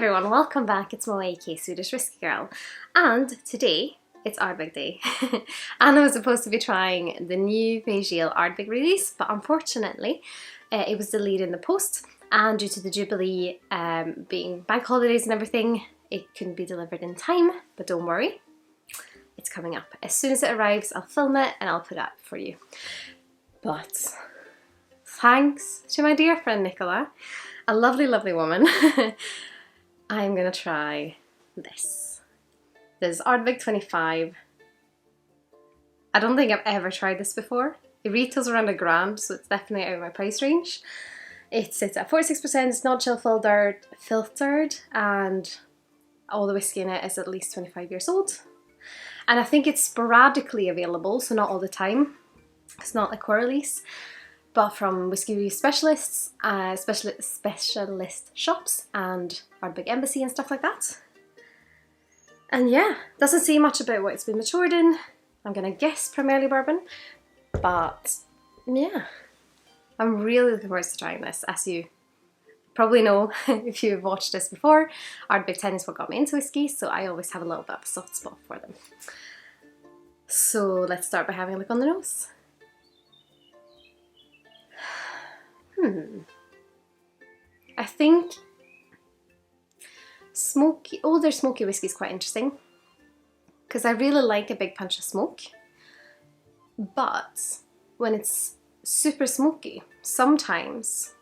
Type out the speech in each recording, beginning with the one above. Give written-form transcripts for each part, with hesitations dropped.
everyone, welcome back. It's Mo, aka Swedish Whiskey Girl, and today it's Ardbeg Day. And I was supposed to be trying the new Beigeel Ardbeg release, but unfortunately it was delayed in the post, and due to the Jubilee being bank holidays and everything, it couldn't be delivered in time. But don't worry, it's coming up. As soon as it arrives, I'll film it and I'll put it up for you. But thanks to my dear friend Nicola, a lovely, lovely woman, I'm gonna try this. This is Ardbeg 25. I don't think I've ever tried this before. It retails around £1, so it's definitely out of my price range. It sits at 46%, it's not chill filtered, and all the whiskey in it is at least 25 years old. And I think it's sporadically available, so not all the time. It's not a core release, but from whiskey specialists, specialist shops and Ardbeg Embassy and stuff like that. And yeah, doesn't say much about what it's been matured in. I'm gonna guess primarily bourbon, but yeah, I'm really looking forward to trying this. As you probably know, if you've watched this before, Ardbeg 10 is what got me into whiskey, so I always have a little bit of a soft spot for them. So let's start by having a look on the nose. I think older smoky whiskey is quite interesting because I really like a big punch of smoke, but when it's super smoky, sometimes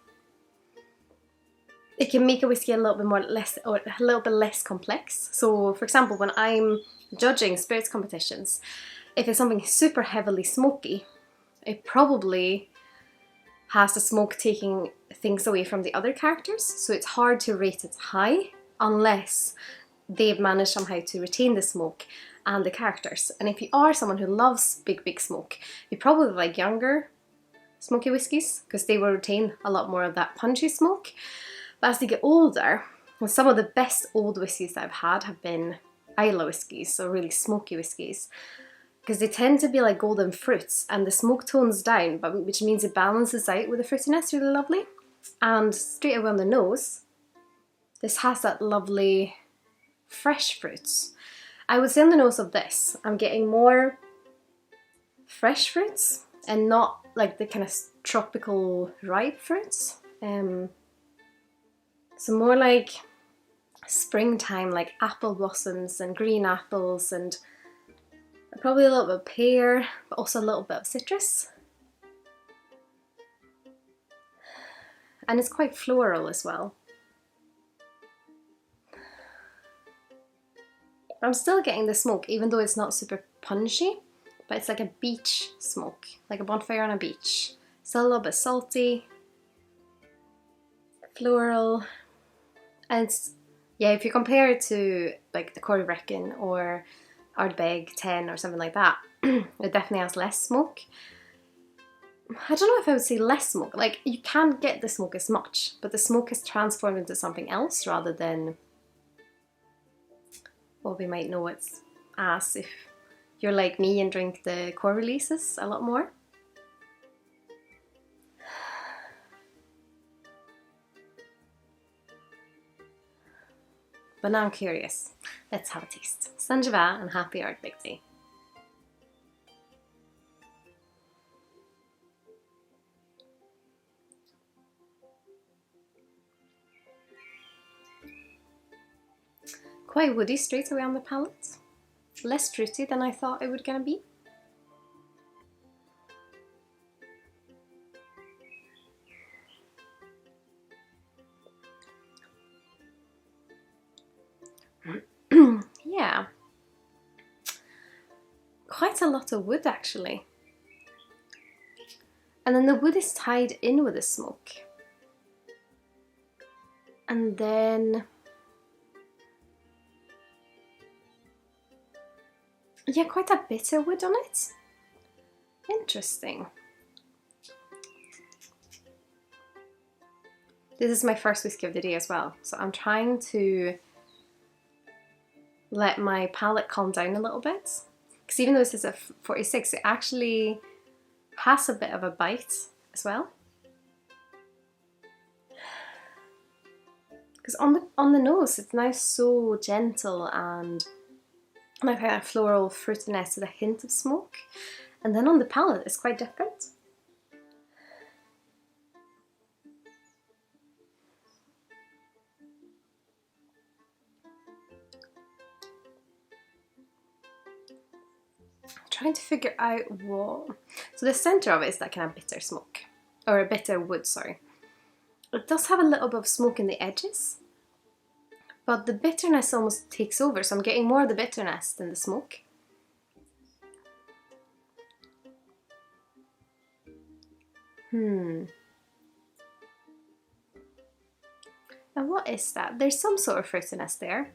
it can make a whiskey a little bit less complex. So for example, when I'm judging spirits competitions, if it's something super heavily smoky, it probably has the smoke taking things away from the other characters, so it's hard to rate it high unless they've managed somehow to retain the smoke and the characters. And if you are someone who loves big smoke, you probably like younger smoky whiskies because they will retain a lot more of that punchy smoke. But as they get older, well, some of the best old whiskies that I've had have been Islay whiskies, so really smoky whiskies, because they tend to be like golden fruits and the smoke tones down, but which means it balances out with the fruitiness really lovely. And straight away on the nose, this has that lovely fresh fruits. I would say on the nose of this, I'm getting more fresh fruits and not like the kind of tropical ripe fruits. So more like springtime, like apple blossoms and green apples, and probably a little bit of pear, but also a little bit of citrus. And it's quite floral as well. I'm still getting the smoke, even though it's not super punchy, but it's like a beach smoke, like a bonfire on a beach. Still a little bit salty, floral, and it's, yeah, if you compare it to like the Corey Reckon or Ardbeg 10 or something like that, it definitely has less smoke. I don't know if I would say less smoke, like you can't get the smoke as much, but the smoke is transformed into something else rather than what we might know it's as if you're like me and drink the core releases a lot more. But now I'm curious. Let's have a taste. Sanjiva and happy Ardbeg Day. Quite woody straight away on the palate. Less fruity than I thought it would gonna be. Yeah, quite a lot of wood actually. And then the wood is tied in with the smoke. And then, yeah, quite a bit of wood on it. Interesting. This is my first whiskey of the day as well, so I'm trying to let my palate calm down a little bit. Because even though this is a 46, it actually has a bit of a bite as well. because on the nose it's now so gentle and like kind of floral fruitiness with a hint of smoke, and then on the palate it's quite different. Trying to figure out what... So the centre of it is that kind of bitter smoke, or a bitter wood, sorry. It does have a little bit of smoke in the edges, but the bitterness almost takes over, so I'm getting more of the bitterness than the smoke. And what is that? There's some sort of fruitiness there.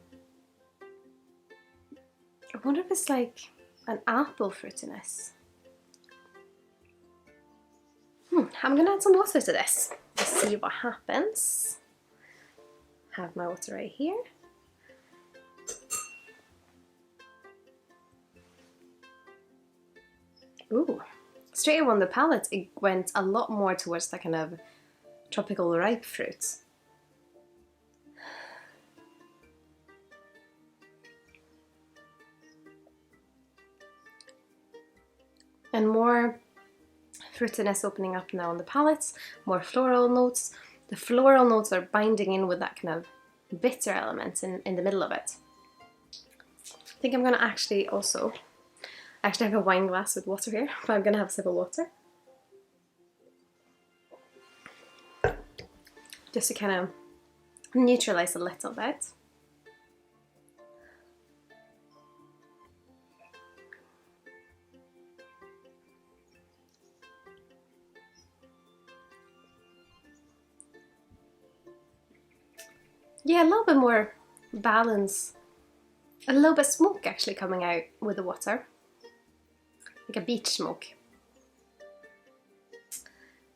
I wonder if it's like an apple fruitiness. I'm gonna add some water to this to see what happens. Have my water right here. Ooh, straight away on the palate it went a lot more towards the kind of tropical ripe fruits. And more fruitiness opening up now on the palates, more floral notes. The floral notes are binding in with that kind of bitter element in the middle of it. I think I'm going to actually have a wine glass with water here, but I'm going to have a sip of water. Just to kind of neutralize a little bit. Yeah, a little bit more balance, a little bit of smoke actually coming out with the water, like a beach smoke.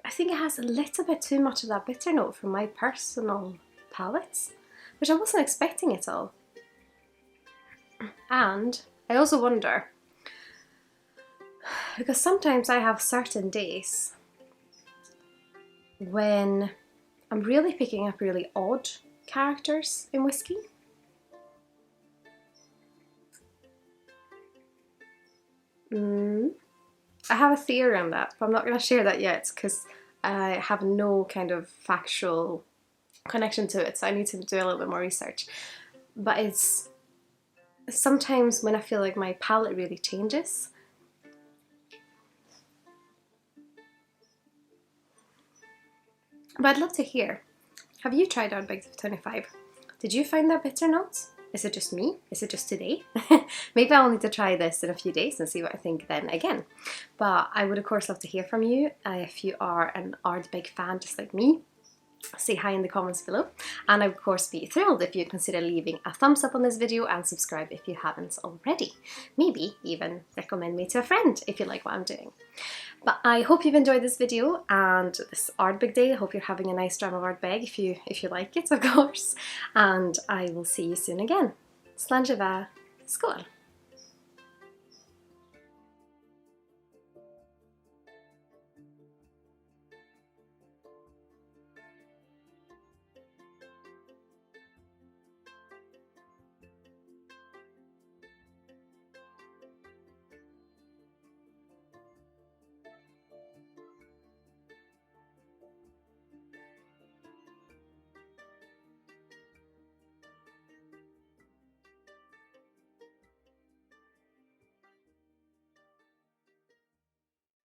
I think it has a little bit too much of that bitter note for my personal palates, which I wasn't expecting at all. And I also wonder, because sometimes I have certain days when I'm really picking up really odd characters in whiskey. I have a theory on that, but I'm not going to share that yet because I have no kind of factual connection to it, so I need to do a little bit more research. But it's sometimes when I feel like my palate really changes. But I'd love to hear. Have you tried Ardbeg 25? Did you find that bitter notes? Is it just me? Is it just today? Maybe I'll need to try this in a few days and see what I think then again. But I would of course love to hear from you. If you are an Ardbeg fan just like me, say hi in the comments below. And I would of course be thrilled if you'd consider leaving a thumbs up on this video and subscribe if you haven't already. Maybe even recommend me to a friend if you like what I'm doing. But I hope you've enjoyed this video and this Ardbeg day. I hope you're having a nice dram of Ardbeg if you like it, of course. And I will see you soon again. Sláinte Skål!